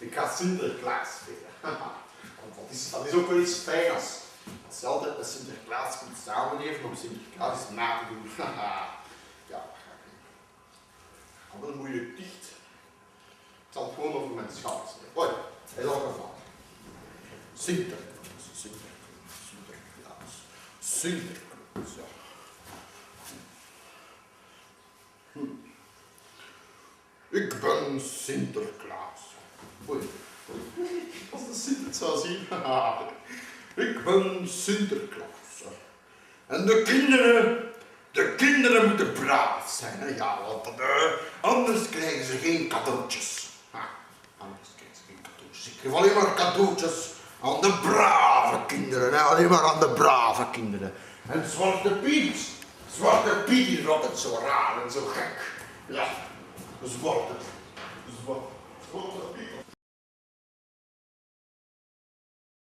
Ik ga Sinterklaas spelen. Want dat is ook wel iets fijn als je altijd met Sinterklaas kunt samenleven om Sinterklaas na te doen. Ja, dan moet je dicht. Ik zal het gewoon over mijn schouders nemen. Hoi, hij zal gaan vallen. Sinterklaas, Sinterklaas, Sinterklaas, Sinterklaas, ja. Ik ben Sinterklaas. Oei, als de Sint het zou zien. Ik ben Sinterklaas. En de kinderen moeten braaf zijn. Hè? Ja, want anders krijgen ze geen cadeautjes. Anders krijgen ze geen cadeautjes. Ik geef alleen maar cadeautjes aan de brave kinderen. Hè? Alleen maar aan de brave kinderen. En Zwarte Piet die rolt het zo raar en zo gek. Ja, Zwarte Piet.